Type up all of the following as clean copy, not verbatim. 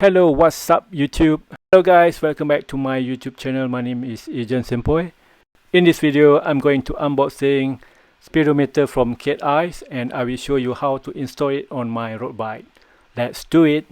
Hello, what's up YouTube? Hello guys, welcome back to my YouTube channel. My name is Agent Sempoy. In this video, I'm going to unboxing speedometer from Cateye, and I will show you how to install it on my road bike. Let's do it.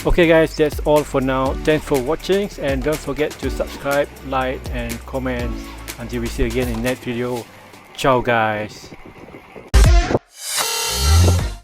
Okay guys, that's all for now. Thanks for watching, and don't forget to subscribe, like and comment. Until we see you again in next video. Ciao guys.